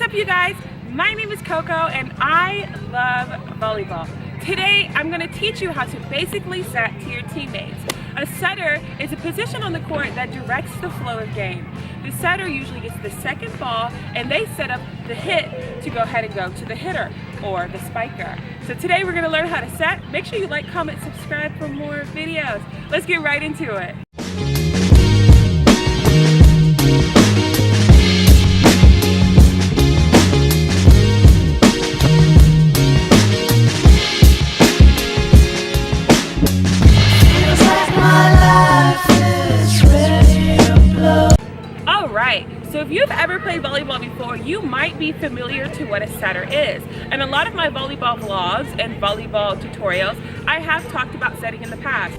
What's up, you guys? My name is Coco and I love volleyball. Today I'm going to teach you how to basically set to your teammates. A setter is a position on the court that directs the flow of game. The setter usually gets the second ball and they set up the hit to go ahead and go to the hitter or the spiker. So today we're going to learn how to set. Make sure you like, comment, subscribe for more videos. Let's get right into it. So if you've ever played volleyball before, you might be familiar to what a setter is. And a lot of my volleyball vlogs and volleyball tutorials, I have talked about setting in the past.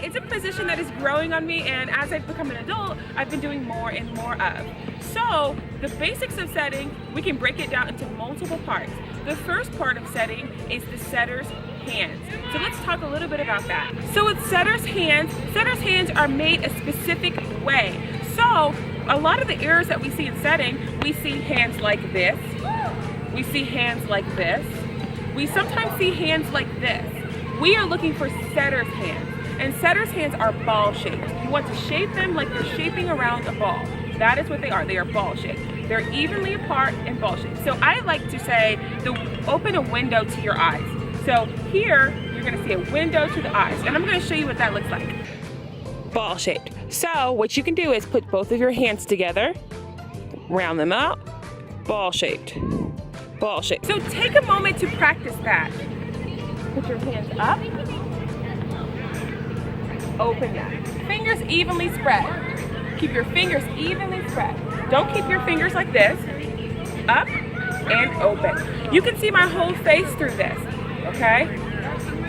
It's a position that is growing on me, and as I've become an adult, I've been doing more and more of. So the basics of setting, we can break it down into multiple parts. The first part of setting is the setter's hands. So let's talk a little bit about that. So with setter's hands are made a specific way. So a lot of the errors that we see in setting, we see hands like this. We see hands like this. We sometimes see hands like this. We are looking for setter's hands. And setter's hands are ball shaped. You want to shape them like you're shaping around a ball. That is what they are. They are ball shaped. They're evenly apart and ball shaped. So I like to say, open a window to your eyes. So here, you're gonna see a window to the eyes. And I'm gonna show you what that looks like. Ball shaped. So what you can do is put both of your hands together, round them out, ball shaped, ball shaped. So take a moment to practice that. Put your hands up. Open that. Fingers evenly spread. Keep your fingers evenly spread. Don't keep your fingers like this. Up and open. You can see my whole face through this, okay?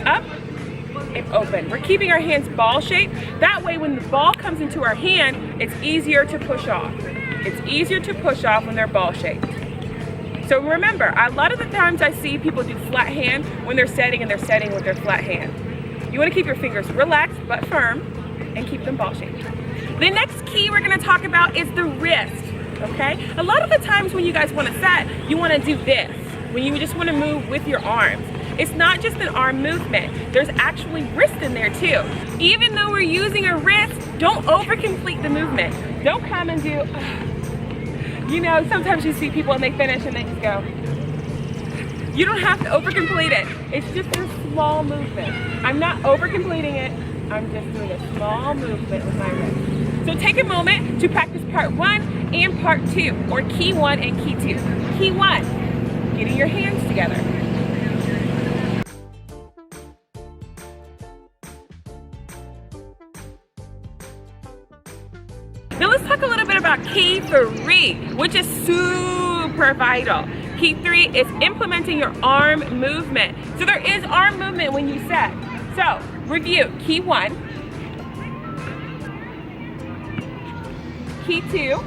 Up and open. We're keeping our hands ball shaped. That way when the ball comes into our hand, it's easier to push off. It's easier to push off when they're ball shaped. So remember, a lot of the times I see people do flat hand when they're setting, and they're setting with their flat hand. You want to keep your fingers relaxed but firm and keep them ball shaped. The next key we're going to talk about is the wrist, okay? A lot of the times when you guys want to set, you want to do this, when you just want to move with your arms. It's not just an arm movement. There's actually wrist in there too. Even though we're using a wrist, don't overcomplete the movement. Don't come and do, you know, sometimes you see people and they finish and they just go. You don't have to overcomplete it. It's just a small movement. I'm not overcompleting it. I'm just doing a small movement with my wrist. So take a moment to practice part 1 and part 2, or key 1 and key 2. Key 1, getting your hands together. Now let's talk a little bit about key 3, which is super vital. Key 3 is implementing your arm movement. So there is arm movement when you set. So review, key 1, key 2,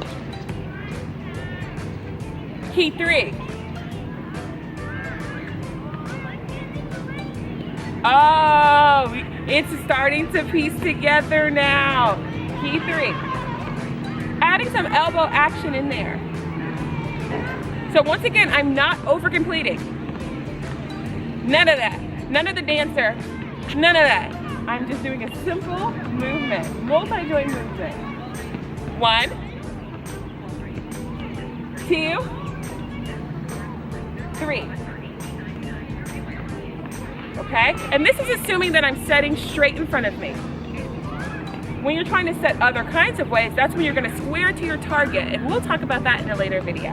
key 3. Oh, it's starting to piece together now. Key 3. Adding some elbow action in there. So once again, I'm not over completing. None of that. None of the dancer. None of that. I'm just doing a simple movement, multi-joint movement. 1, 2, 3. Okay? And this is assuming that I'm setting straight in front of me. When you're trying to set other kinds of ways, that's when you're going to square to your target. And we'll talk about that in a later video.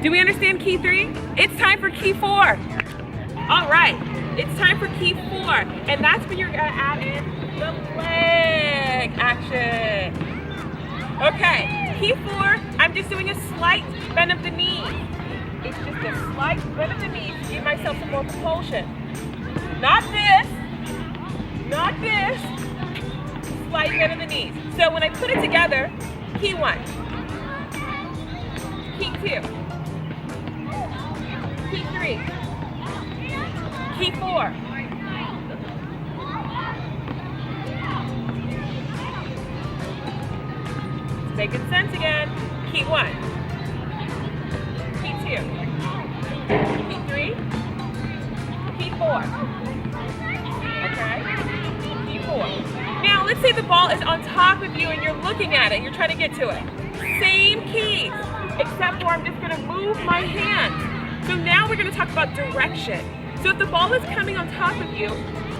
Do we understand key 3? It's time for key 4. All right, it's time for key 4. And that's when you're gonna add in the leg action. Okay, key 4, I'm just doing a slight bend of the knee. It's just a slight bend of the knee to give myself some more propulsion. Not this, not this. Slight bend of the knees. So when I put it together, key 1, key 2, key 3, key 4. Making sense again. Key 1, key 2, key 3, key 4. Okay? Key 4. Now let's say the ball is on top of you and you're looking at it, you're trying to get to it. Same keys, except for I'm just going to move my hand. So now we're going to talk about direction. So if the ball is coming on top of you,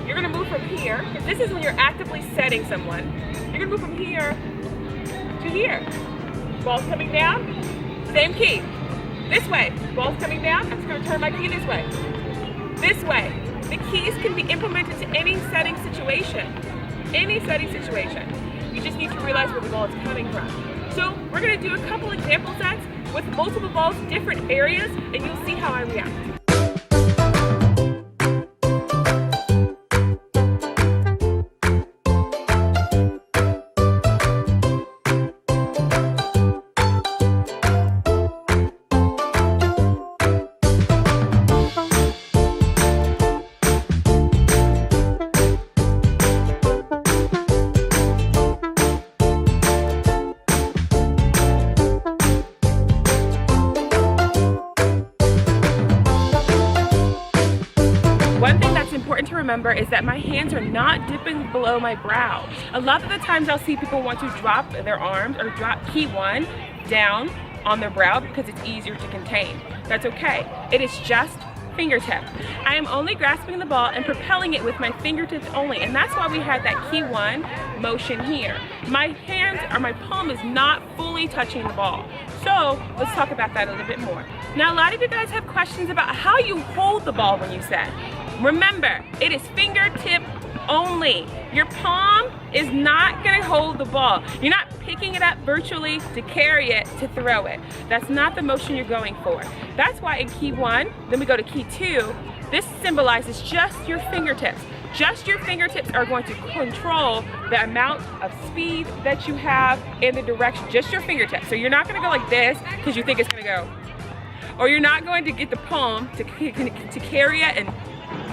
you're going to move from here, because this is when you're actively setting someone. You're going to move from here to here. Ball's coming down, same key. This way, ball's coming down, I'm just going to turn my key this way. This way. The keys can be implemented to any setting situation. Any setting situation. You just need to realize where the ball is coming from. So we're going to do a couple example sets with multiple balls, different areas, and you'll see how I react. One thing that's important to remember is that my hands are not dipping below my brow. A lot of the times I'll see people want to drop their arms or drop key 1 down on their brow because it's easier to contain. That's okay. It is just fingertip. I am only grasping the ball and propelling it with my fingertips only, and that's why we had that key 1 motion here. My hands or my palm is not fully touching the ball. So let's talk about that a little bit more. Now a lot of you guys have questions about how you hold the ball when you set. Remember, it is fingertip only. Your palm is not going to hold the ball. You're not picking it up virtually to carry it, to throw it. That's not the motion you're going for. That's why in key 1, then we go to key 2, this symbolizes just your fingertips. Just your fingertips are going to control the amount of speed that you have in the direction, just your fingertips. So you're not going to go like this because you think it's going to go. Or you're not going to get the palm to carry it and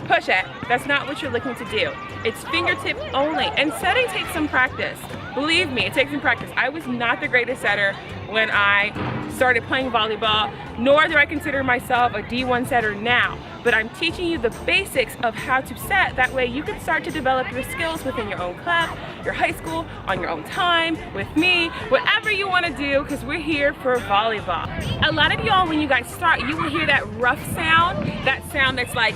push it. That's not what you're looking to do. It's fingertip only. And setting takes some practice. Believe me, it takes some practice. I was not the greatest setter when I started playing volleyball, nor do I consider myself a D1 setter now. But I'm teaching you the basics of how to set. That way you can start to develop your skills within your own club, your high school, on your own time, with me, whatever you want to do, because we're here for volleyball. A lot of y'all, when you guys start, you will hear that rough sound, that sound that's like,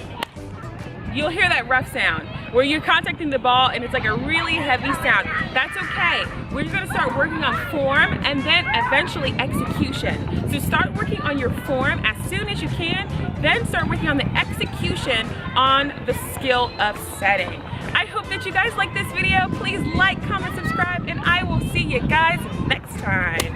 you'll hear that rough sound where you're contacting the ball and it's like a really heavy sound. That's okay. We're going to start working on form and then eventually execution. So start working on your form as soon as you can, then start working on the execution on the skill of setting. I hope that you guys like this video. Please like, comment, subscribe, and I will see you guys next time.